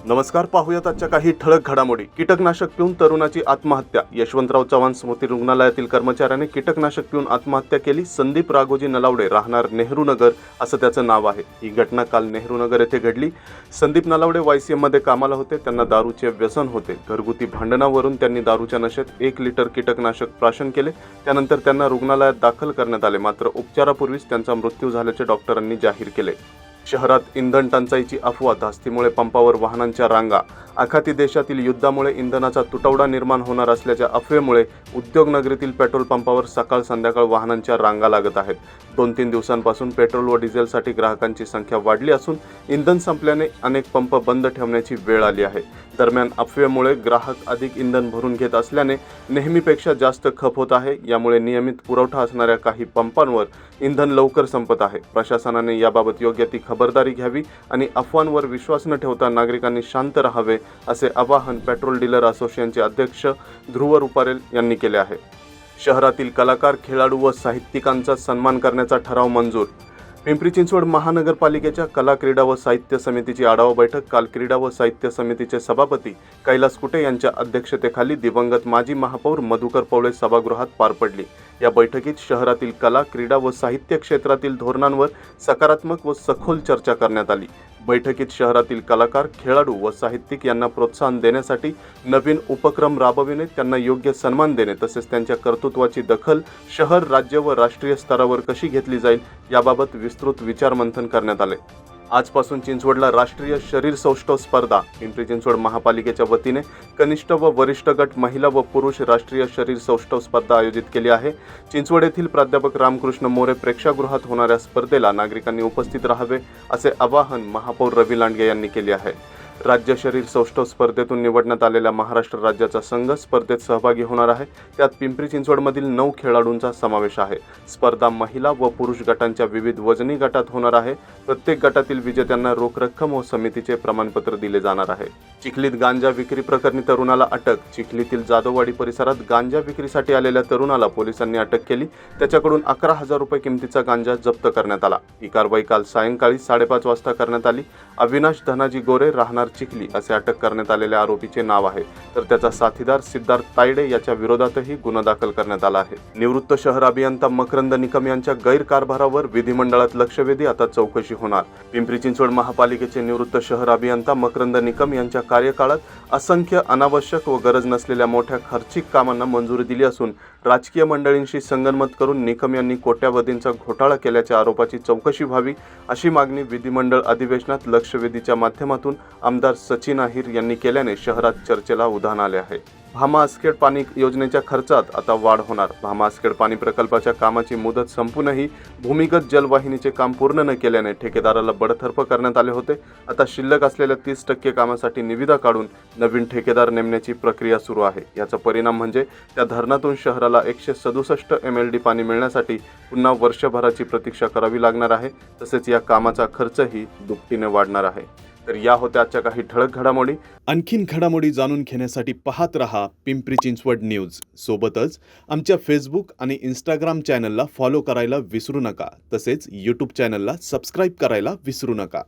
नमस्कार, पाहूयात आजच्या काही ठळक घडामोडी। कीटकनाशक पिऊन तरुणाची आत्महत्या। यशवंतराव चव्हाण स्मृती रुग्णालयातील कर्मचाऱ्याने कीटकनाशक पिऊन आत्महत्या केली। संदीप राघोजी नलावडे, राहणार नेहरू नगर असं त्याचं नाव आहे। ही घटना काल नेहरू नगर येथे घडली। संदीप नलावडे YCM मध्ये कामाला होते। त्यांना दारूचे व्यसन होते। घरगुती भांडणावरून त्यांनी दारूच्या नशेत 1 लिटर कीटकनाशक प्राशन केले। त्यानंतर त्यांना रुग्णालयात दाखल करण्यात आले, मात्र उपचारापूर्वीच त्यांचा मृत्यू झाल्याचे डॉक्टरांनी जाहीर केले। शहरात इंधन टंचाईची अफवा, धास्तीमुळे पंपावर वाहनांच्या रांगा। आखाती देशातील युद्धामुळे इंधनाचा तुटवडा निर्माण होणार असल्याच्या अफवेमुळे उद्योगनगरीतील पेट्रोल पंपावर सकाळ संध्याकाळ वाहनांच्या रांगा लागत आहेत। 2-3 दिवसांपासून पेट्रोल व डिझेलसाठी ग्राहकांची संख्या वाढली असून इंधन संपल्याने अनेक पंप बंद ठेवण्याची वेळ आली आहे। दरम्यान अफवेमुळे ग्राहक अधिक इंधन भरून घेत असल्याने नेहमीपेक्षा जास्त खप होत आहे। यामुळे नियमित पुरवठा असणाऱ्या काही पंपांवर इंधन लवकर संपत आहे। प्रशासनाने याबाबत योग्य ती खबरदारी घ्यावी आणि अफवांवर विश्वास न ठेवता नागरिकांनी शांत राहावे, असे आवाहन पेट्रोल डीलर असोसिएशनचे अध्यक्ष ध्रुव रुपारेल यांनी केले आहे। शहरातील कलाकार, खेळाडू व साहित्यिकांचा सन्मान करण्याचा ठराव मंजूर। पिंपरी चिंचवड महानगरपालिकेच्या कला, क्रीडा व साहित्य समितीची आढावा बैठक काल क्रीडा व साहित्य समितीचे सभापती कैलास कुटे यांच्या अध्यक्षतेखाली दिवंगत माजी महापौर मधुकर पवळे सभागृहात पार पडली। या बैठकीत शहरातील कला, क्रीडा व साहित्य क्षेत्रातील धोरणांवर सकारात्मक व सखोल चर्चा करण्यात आली। बैठकीत शहरातील कलाकार, खेळाडू व साहित्यिक यांना प्रोत्साहन देण्यासाठी नवीन उपक्रम राबविणे, त्यांना योग्य सन्मान देणे तसेच त्यांच्या कर्तृत्वाची दखल शहर, राज्य व राष्ट्रीय स्तरावर कशी घेतली जाईल याबाबत विस्तृत विचारमंथन करण्यात आले। आजपासून चिंचवडला राष्ट्रीय शरीर सौष्ठव स्पर्धा। पिंपरी चिंचवड महापालिकेच्या वतीने कनिष्ठ व वरिष्ठ गट, महिला व पुरुष राष्ट्रीय शरीर सौष्ठव स्पर्धा आयोजित केली आहे। चिंचवड येथील प्राध्यापक रामकृष्ण मोरे प्रेक्षागृहात होणाऱ्या स्पर्धेला नागरिकांनी उपस्थित राहावे, असे आवाहन महापौर रवी लांडगे यांनी केले आहे। राज्य शरीर सौष्ठव स्पर्धेतून निवडण्यात आलेला महाराष्ट्र राज्याचा संघ स्पर्धेत सहभागी होणार आहे। त्यात पिंपरी चिंचवडमधील 9 खेळाडूंचा समावेश आहे। स्पर्धा महिला व पुरुष गटांच्या विविध वजनी गटात होणार आहे। प्रत्येक गटातील विजेत्यांना रोख रक्कम व समितीचे प्रमाणपत्र दिले जाणार आहे। चिखलीत गांजा विक्री प्रकरणी तरुणाला अटक। चिखलीतील जाधववाडी परिसरात गांजा विक्रीसाठी आलेल्या तरुणाला पोलिसांनी अटक केली। त्याच्याकडून 11,000 रुपये किमतीचा गांजा जप्त करण्यात आला। ही कारवाई काल सायंकाळी 5:30 वाजता करण्यात आली। अविनाश धनाजी गोरे, राहणार चिखली असे अटक करण्यात आलेल्या आरोपीचे नाव आहे, तर त्याचा साथीदार सिद्धार्थ तायडे याच्या विरोधातही गुन्हा दाखल करण्यात आला आहे। निवृत्त शहर अभियंता मकरंद निकम यांच्या गैरकारभारावर विधिमंडळात लक्षवेधी, आता चौकशी होणार। पिंपरी चिंचवड महापालिकेचे निवृत्त शहर अभियंता मकरंद निकम यांच्या कार्यकाळात असंख्य अनावश्यक व गरज नसलेल्या मोठ्या खर्चिक कामांना मंजुरी दिली असून राजकीय मंडळींशी संगनमत करून निकम यांनी कोट्यावधींचा घोटाळा केल्याच्या आरोपाची चौकशी व्हावी, अशी मागणी विधिमंडळ अधिवेशनात लक्षवेधीच्या माध्यमातून आमदार सचिन अहिर यांनी केल्याने शहरात चर्चेला उधाण आले आहे। भामा आसखेड पाणी योजनेच्या खर्चात आता वाढ होणार। भामा आसखेड पाणी प्रकल्पाच्या कामाची मुदत संपूनही भूमिगत जलवाहिनीचे काम पूर्ण न केल्याने ठेकेदाराला बडतर्फ करण्यात आले होते। आता शिल्लक असलेल्या 30% कामासाठी निविदा काढून नवीन ठेकेदार नेमण्याची प्रक्रिया सुरू आहे। याचा परिणाम म्हणजे त्या धरणातून शहराला 167 MLD पाणी मिळण्यासाठी पुन्हा वर्षभराची प्रतीक्षा करावी लागणार आहे। तसेच या कामाचा खर्चही दुपटीने वाढणार आहे। तर या होत्या आजच्या काही ठळक घडामोडी। आणखीन घडामोडी जाणून घेण्यासाठी पाहत रहा पिंपरी चिंचवड न्यूज। सोबतच आमच्या फेसबुक आणि इंस्टाग्राम चॅनलला फॉलो करायला विसरू नका। तसेच यूट्यूब चॅनलला सबस्क्राईब करायला विसरू नका।